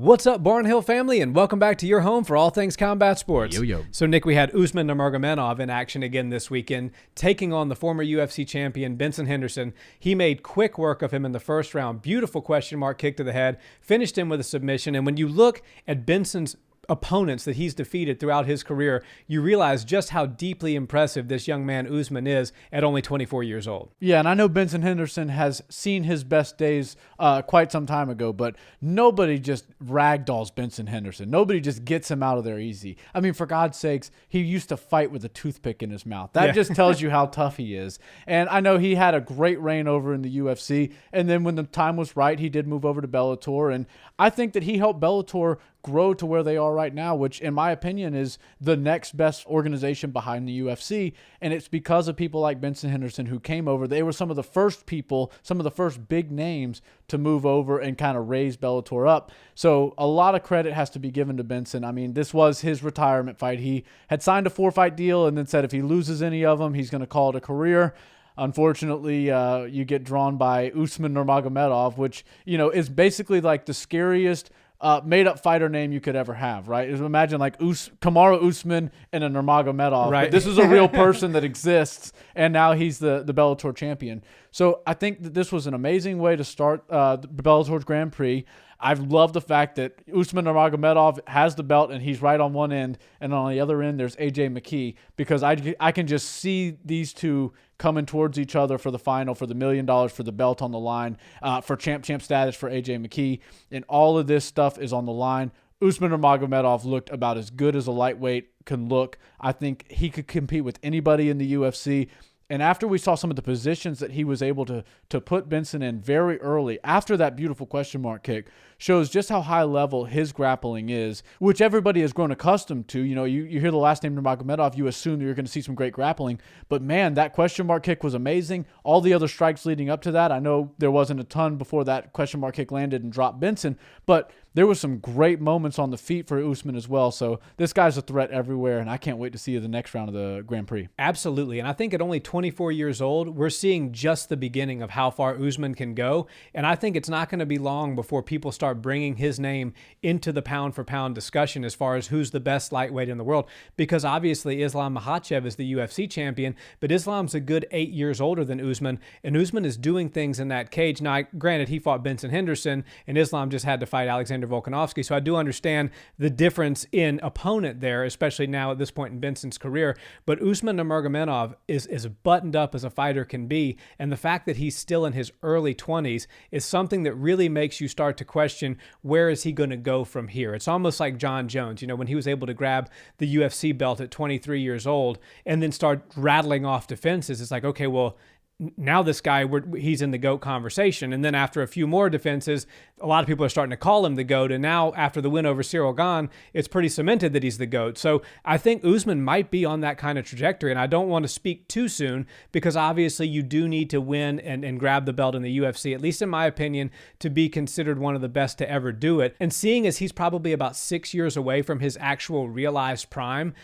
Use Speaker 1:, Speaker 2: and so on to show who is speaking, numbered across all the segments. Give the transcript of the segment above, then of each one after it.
Speaker 1: What's up, Barnhill family, and welcome back to your home for all things combat sports.
Speaker 2: Yo.
Speaker 1: So, Nick, we had Usman Nurmagomedov in action again this weekend, taking on the former UFC champion, Benson Henderson. He made quick work of him in the first round. Beautiful question mark kick to the head, finished him with a submission. And when you look at Benson's opponents that he's defeated throughout his career, you realize just how deeply impressive this young man Usman is at only 24 years old.
Speaker 2: Yeah, and I know Benson Henderson has seen his best days quite some time ago, but nobody just ragdolls Benson Henderson. Nobody just gets him out of there easy. I mean, for God's sakes, he used to fight with a toothpick in his mouth. That just tells you how tough he is. And I know he had a great reign over in the UFC, and then when the time was right, he did move over to Bellator, and I think that he helped Bellator grow to where they are right now, which in my opinion is the next best organization behind the UFC. And it's because of people like Benson Henderson who came over. They were some of the first people, some of the first big names to move over and kind of raise Bellator up. So a lot of credit has to be given to Benson. I mean, this was his retirement fight. He had signed a 4-fight deal and then said if he loses any of them, he's going to call it a career. Unfortunately, you get drawn by Usman Nurmagomedov, which, you know, is basically like the scariest made-up fighter name you could ever have, right? Imagine like Kamaru Usman and a Nurmagomedov.
Speaker 1: Right.
Speaker 2: But this is a real person that exists, and now he's the Bellator champion. So I think that this was an amazing way to start the Bellator's Grand Prix. I love the fact that Usman Nurmagomedov has the belt and he's right on one end, and on the other end there's AJ McKee, because I can just see these two coming towards each other for the final, for the $1 million, for the belt on the line, for champ status for AJ McKee, and all of this stuff is on the line. Usman Nurmagomedov looked about as good as a lightweight can look. I think he could compete with anybody in the UFC. And after we saw some of the positions that he was able to put Benson in very early, after that beautiful question mark kick, shows just how high level his grappling is, which everybody has grown accustomed to. You know, you hear the last name Nurmagomedov, you assume that you're going to see some great grappling. But man, that question mark kick was amazing. All the other strikes leading up to that, I know there wasn't a ton before that question mark kick landed and dropped Benson, but there was some great moments on the feet for Usman as well. So this guy's a threat everywhere, and I can't wait to see the next round of the Grand Prix.
Speaker 1: Absolutely. And I think at only 24 years old, we're seeing just the beginning of how far Usman can go. And I think it's not going to be long before people start bringing his name into the pound-for-pound discussion as far as who's the best lightweight in the world. Because obviously Islam Makhachev is the UFC champion, but Islam's a good 8 years older than Usman, and Usman is doing things in that cage. Now, granted, he fought Benson Henderson, and Islam just had to fight Alexander Volkanovski, so I do understand the difference in opponent there, especially now at this point in Benson's career. But Usman Nurmagomedov is buttoned up as a fighter can be, and the fact that he's still in his early 20s is something that really makes you start to question where is he going to go from here. It's almost like John Jones, you know, when he was able to grab the UFC belt at 23 years old and then start rattling off defenses. It's like, okay, well, now this guy, he's in the GOAT conversation. And then after a few more defenses, a lot of people are starting to call him the GOAT. And now after the win over Cyril Gane, it's pretty cemented that he's the GOAT. So I think Usman might be on that kind of trajectory. And I don't want to speak too soon, because obviously you do need to win and grab the belt in the UFC, at least in my opinion, to be considered one of the best to ever do it. And seeing as he's probably about 6 years away from his actual realized prime,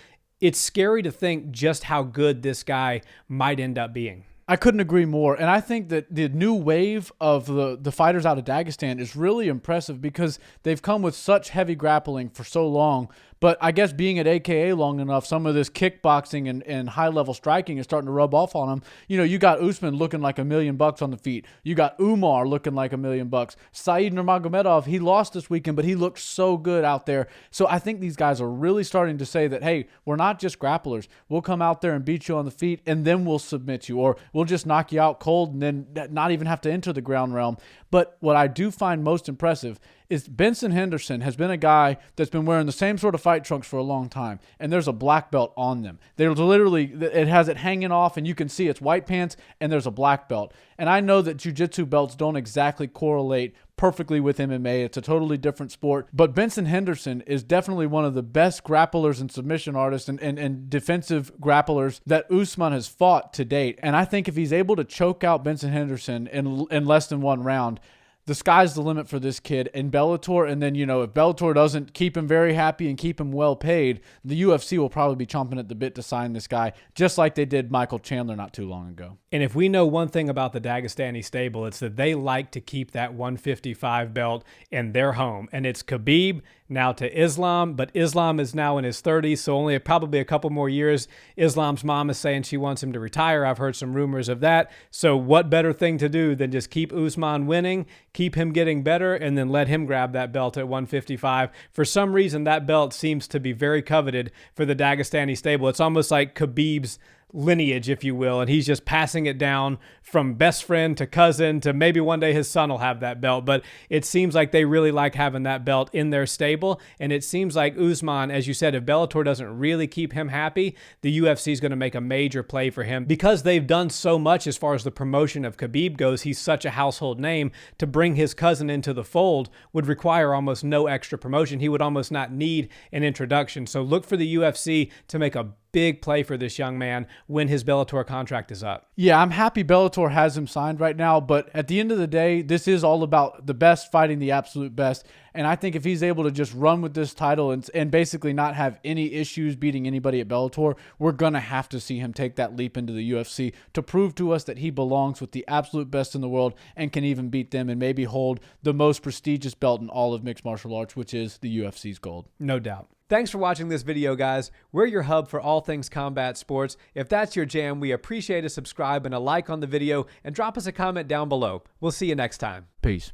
Speaker 1: it's scary to think just how good this guy might end up being.
Speaker 2: I couldn't agree more. And I think that the new wave of the fighters out of Dagestan is really impressive, because they've come with such heavy grappling for so long. But I guess being at AKA long enough, some of this kickboxing and high-level striking is starting to rub off on them. You know, you got Usman looking like $1 million on the feet. You got Umar looking like $1 million. Saeed Nurmagomedov, he lost this weekend, but he looked so good out there. So I think these guys are really starting to say that, hey, we're not just grapplers. We'll come out there and beat you on the feet, and then we'll submit you, or we'll just knock you out cold and then not even have to enter the ground realm. But what I do find most impressive is Benson Henderson has been a guy that's been wearing the same sort of fight trunks for a long time, and there's a black belt on them. There's literally, it has it hanging off, and you can see it's white pants, and there's a black belt. And I know that jiu-jitsu belts don't exactly correlate perfectly with MMA. It's a totally different sport. But Benson Henderson is definitely one of the best grapplers and submission artists and defensive grapplers that Usman has fought to date. And I think if he's able to choke out Benson Henderson in less than one round, the sky's the limit for this kid in Bellator. And then, you know, if Bellator doesn't keep him very happy and keep him well paid, the UFC will probably be chomping at the bit to sign this guy, just like they did Michael Chandler not too long ago.
Speaker 1: And if we know one thing about the Dagestani stable, it's that they like to keep that 155 belt in their home. And it's Khabib now to Islam, but Islam is now in his 30s, so only probably a couple more years. Islam's mom is saying she wants him to retire. I've heard some rumors of that. So what better thing to do than just keep Usman winning, keep him getting better, and then let him grab that belt at 155. For some reason, that belt seems to be very coveted for the Dagestani stable. It's almost like Khabib's lineage, if you will, and he's just passing it down from best friend to cousin to maybe one day his son will have that belt. But it seems like they really like having that belt in their stable, and it seems like Usman, as you said, if Bellator doesn't really keep him happy, the UFC is going to make a major play for him because they've done so much as far as the promotion of Khabib goes. He's such a household name. To bring his cousin into the fold would require almost no extra promotion. He would almost not need an introduction. So look for the UFC to make a big play for this young man when his Bellator contract is up.
Speaker 2: Yeah, I'm happy Bellator has him signed right now, but at the end of the day, this is all about the best fighting the absolute best. And I think if he's able to just run with this title and basically not have any issues beating anybody at Bellator, we're going to have to see him take that leap into the UFC to prove to us that he belongs with the absolute best in the world and can even beat them and maybe hold the most prestigious belt in all of mixed martial arts, which is the UFC's gold.
Speaker 1: No doubt. Thanks for watching this video, guys. We're your hub for all things combat sports. If that's your jam, we appreciate a subscribe and a like on the video, and drop us a comment down below. We'll see you next time.
Speaker 2: Peace.